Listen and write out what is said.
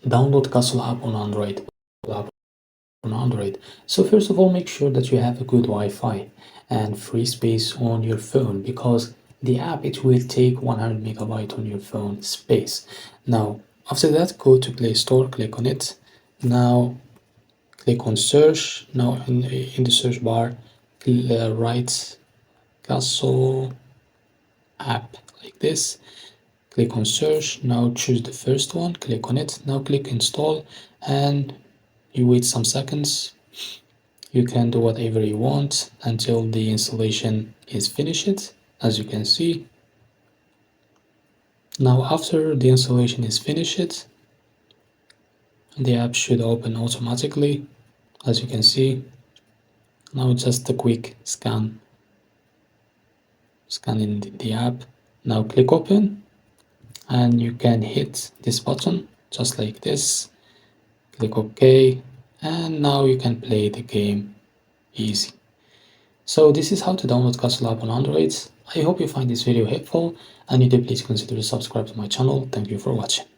download Castle app on Android. So first of all, make sure that you have a good Wi-Fi and free space on your phone, because the app, it will take 100 megabyte on your phone space. Now after that, go to Play Store, click on it. Now click on search. Now in the search bar, write Castle app like this. Click on search. Now choose the first one, click on it. Now click install, and you wait some seconds. You can do whatever you want until the installation is finished, as you can see. Now after the installation is finished, the app should open automatically, as you can see. Now just a quick scanning the app. Now click open, and you can hit this button just like this. Click OK, and now you can play the game easy. So this is how to download Castle app on Android. I hope you find this video helpful, and you do please consider to subscribe to my channel. Thank you for watching.